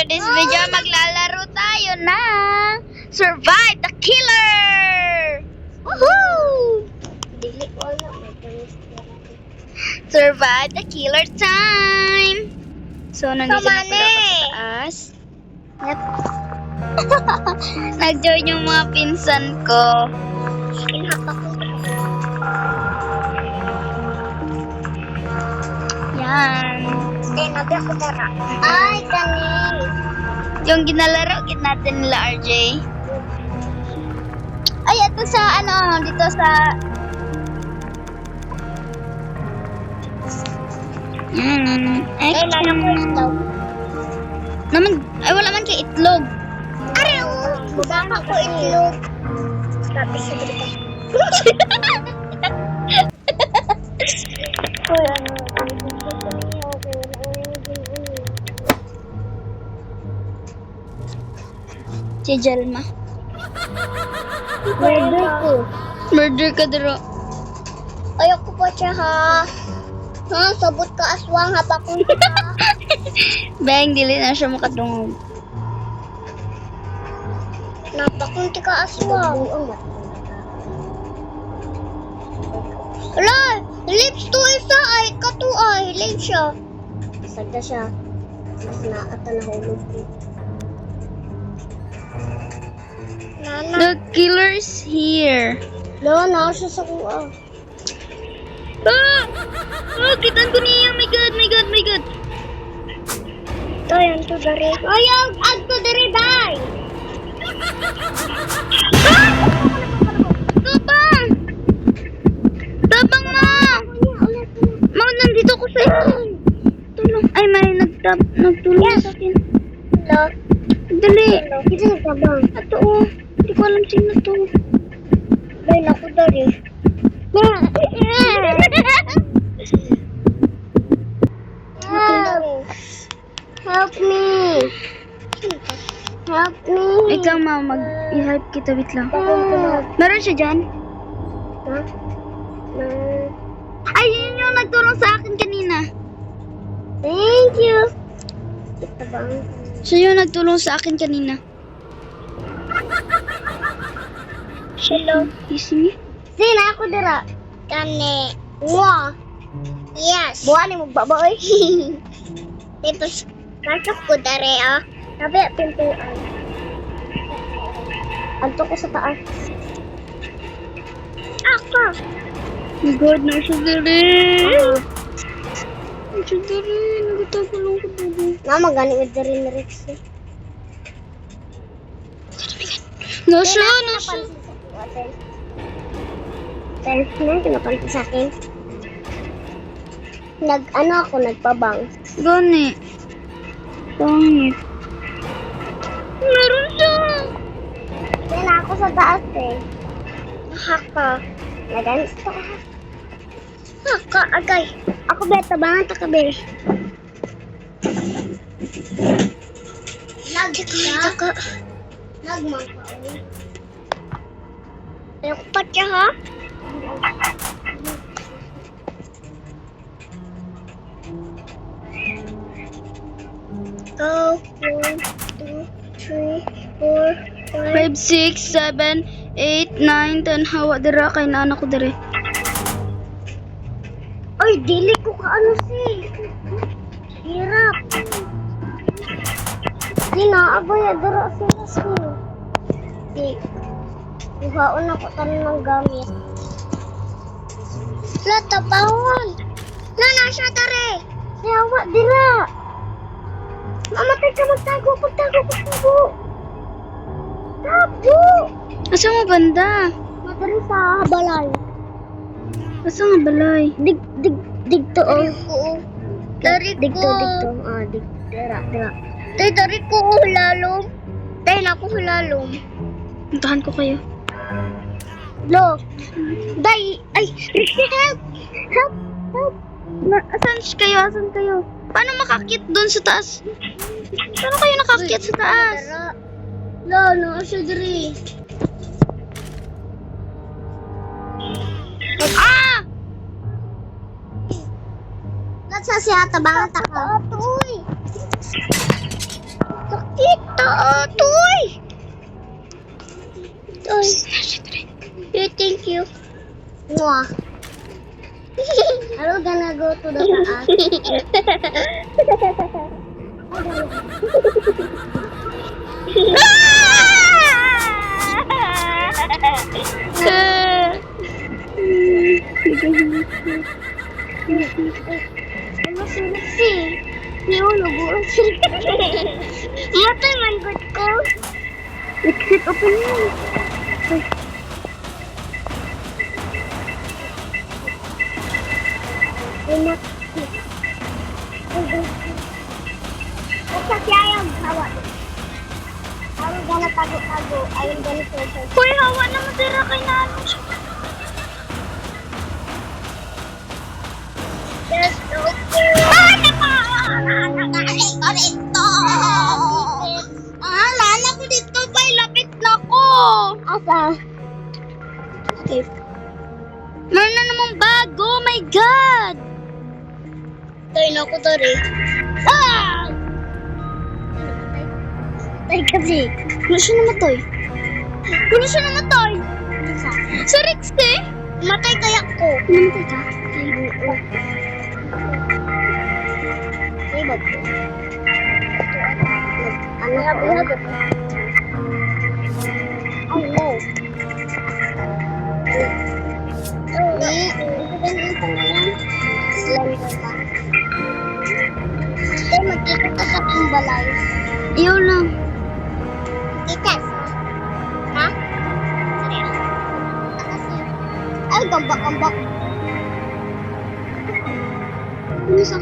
this video, maglalaro tayo ng Survive the Killer! Woohoo! Dili ko alam. Survive the Killer time! So, nandito na pala ako sa taas. Yep. Nag-join yung mga pinsan ko. Inhapak ko. Yan. Nabi ako dara. Ay, kani. Yung ginalaro natin nila, RJ. Ay, ito sa ano, dito sa... Itlog. Naman, ay wala man kay itlog. Ari, baka ko itlog. Sabi sa dito. Uy, ano? Si Jelma. Murder ko. Murder ka daro. Ayoko po siya ha. Ha, sabot ka aswang hapakon ka. Bang, dili na siya makatungog. Napakunti ka aswang. Ala, lips to isa ay kato ay lips siya. Sada siya. Mas naata na hulog ko. Nana. The killer's here. No, siya sa kuha. Ah! Oh, kitan ko niya. My God, my God, my God. Tayan to dari. Ayaw, ag to dari day. Tapang! Tapang mo! Mau, nandito ko sa iyo. Tulong. Ay, may nagtulong sa akin. Hello. Dali. Kita nagtabang. Ito oh. Hindi ko alam sino to. Dahil ako dari. Help me. Help me. Wait lang, ma. Mag-i-hype kita. Wait lang. Meron siya dyan? Ay, yun yung nagtulong sa akin kanina. Thank you. Kita bang? Siya yung nagtulong sa akin kanina. Hello. Easy me? Sina ako dira. Kani. Wow. Yes. Buwan ni magbaboy. Tapos, kasok ko dare ah. Sabi, pintuan. Anto ko sa taas. Ako. My God, nasa dali. Nasa dali. Nagtagulong ko dali. Magani nga dare ni Rex. Nasa. Thanks na, kinapansin sa akin. Ako, nagpabang. Gani. Pangit. Meron siya. Yan ako sa taas eh. Haka. Nagani sa taas. Haka, agay. Ako beta, bangan ta ka be. Nagka. Nagmang pa. Ayoko pa siya ha? Go, 1, 2, 3, 4, 5. 5, 6, 7, 8, 9, 10. Hawa dira kay nana ko dire. Ay, dili ko ka ano si. Hirap. Di na, abay, adara sila siya. Di. Buhaon ako tanin ng gamit. La, tapawon. La, nasya tare. Siyawa, dira. Mamatay ka, magtago. Tago. Asa mo banda? Madari sa balay. Asa nga balay? Digto oh. Dari ko. Digto. Ah, dira. Tay, dari ko hulalom. Tay, naku hulalom. Puntahan ko kayo. Lo. Day. Ay, help. Asan kayo? Paano makakit doon sa taas? Paano kayo nakakit sa taas? Lo, no, siya diri. Ah! Sa siya, tabangan ta ka. Atoy. Toy! Toy. Yeah, thank you. Mwah. Are we gonna go to the Ano si? Di ulo buo si. Matay man gud ko. Exit open yun. Enak. Kasi ayaw hawa. Ayaw gana tago-tago. Ayaw gana search. Hoy, hawa na masira kay Nano. Yes, okay. Ano pa? Nakakalik ko dito. Lana ko dito. Bay, lapit na ko. Asa? Okay. Meron na namang bago. Oh my God! Tayo na ko tari. Ah! Tay kasi. Ano siya namatay? Ano siya namatay? Sa Rex eh? Matay kaya ko. Namatay ka? Ay, bag ko. Ano nga ba? Oh, no. Ay, magkikita ka sa aking balay. Ayaw lang. Itas. Ha? Ay, gambak-gambak. Ano sa...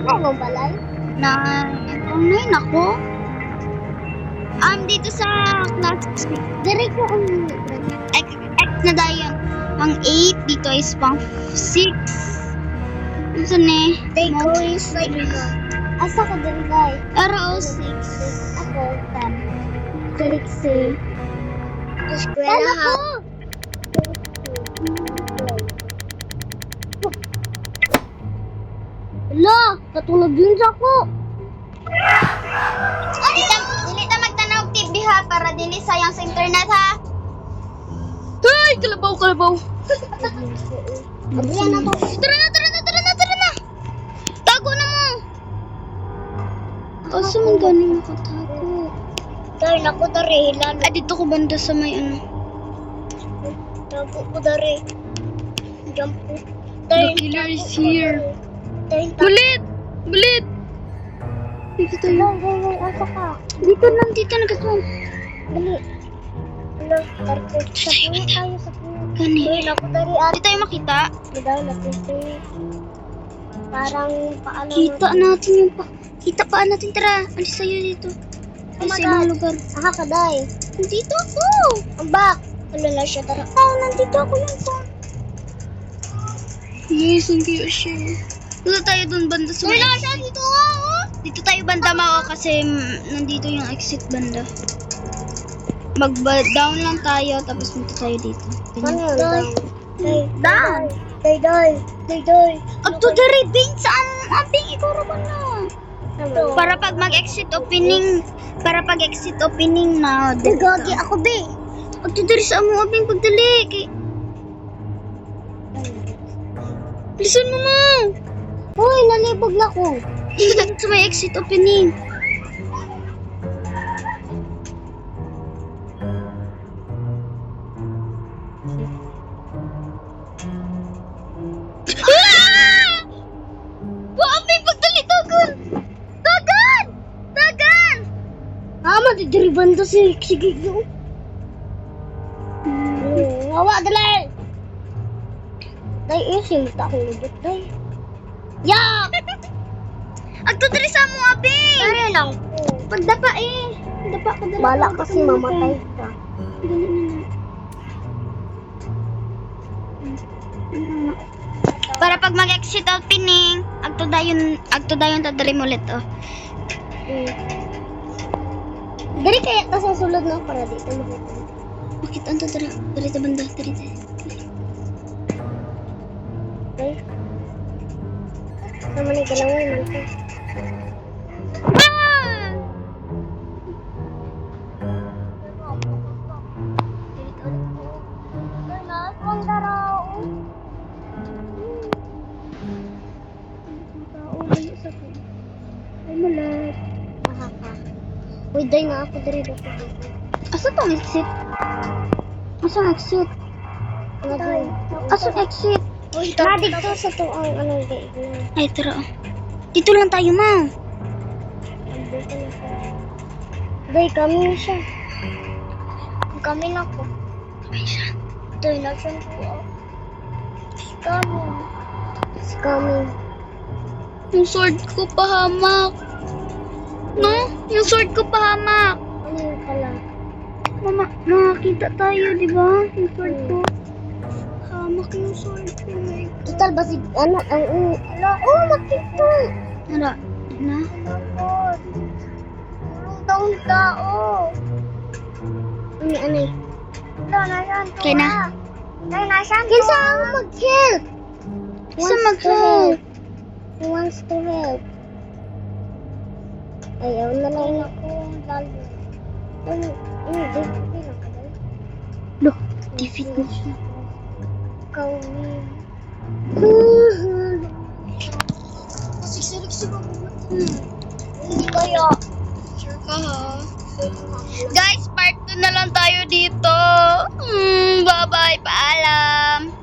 Ano mong balay? Na... Online ako? Dito sa class 6. Dari ko ang... X na dayon. Pang 8. Dito is pang 6. Ano sa ne? They go is like... Asa ka din, guys? RO6. Ako, tam. Trixie. Eskwela ha. Hala, katulog yun sa ako. Dili ta magtanaw TV ha, para dili sayang sa internet ha. Ay! Kalabaw, kalabaw. Abriyan na to. Tara na, tara na, tara na, tara na! Tago na mo! Asa man ganing nakatago? Dahil ako dari, hilan. Dito ko banda sa may ano. Tago ko dari. Jump ko. The killer is here. Dahil Bulit! Bulit! Dito tayo. asa ka? Dito lang, dito na gato. Dali. Ano, tarko. Sa puno tayo, sa puno. Gani. Dahil ako dari, at. Di tayo makita. Dahil ako dari. Parang paano. Kita natin yung pa. Kita pa natin, tara. Alis tayo dito. Oh my Alis sa ibang God. lugar. Aha ka, Day. Nandito ako. Ang back. Wala na siya, tara. Nandito ako lang po. Yes, ang cute siya. Dito tayo dun banda sa may Wala siya dito, oh. Dito tayo banda mao kasi nandito yung exit banda. Mag-down lang tayo tapos punta tayo dito. Ano yun, Day? Day, Down. Day, Day. Day, Day. Up to the ribbon saan abing ikaw raman na. Para pag mag-exit opening na. Nagagi ako, be. Up to the sa mo abing pagdali. Kay... Listen mo mo. Uy, nalibog na ko. Dito tayo sa may exit opening. Abing pagdali dagan. Dagan! Dagan! Matidiriban to si Gigyo. Hawa, dali. Day, silta ko lubot, Day. Yak! Agtutri sa mo, abing! Kaya lang po. Pagdapa eh. Dapa ka dala. Bala kasi mamatay ka. Dali na. Para pag mag-exit opening, agto dayon tadari mo ulit oh. Dari kaya ta sa sulod na para dito makita. Bakit anto dara? Dari ta banda, dari ta. Day. Naman ni galawin man ko. Uy, day nga ako diri dito. Asa tong exit? Asa ang exit? Asa ang exit? Ma, dito sa to ang anong day. Ay, tara. Dito lang tayo, ma. Day, kami siya. Kami na ko. Ay, siya. Day, nasan ko? Kami. Kami. Yung sword ko pahamak. No? Yung sword ko pahamak. Ano yun pala? Mama, makakita tayo, di ba? Yung sword ko. Hamak yung sword ko. My God. Total ba si, ano, ang, ala, oh, makita. Tara. Na? Tulong daw ang tao. Ano? Wala na yan. Kaya na. Kaya na siya. Kinsa ang mag-help? Kinsa mag-help? Who wants to help? Ayaw na lang ako. Lalo. Defeat na ka daw. Loh, defeat na siya. Ikaw ni. Siksik ako. Hindi kaya. Sure ka ha? Guys, part 2 na lang tayo dito. Bye-bye. Paalam.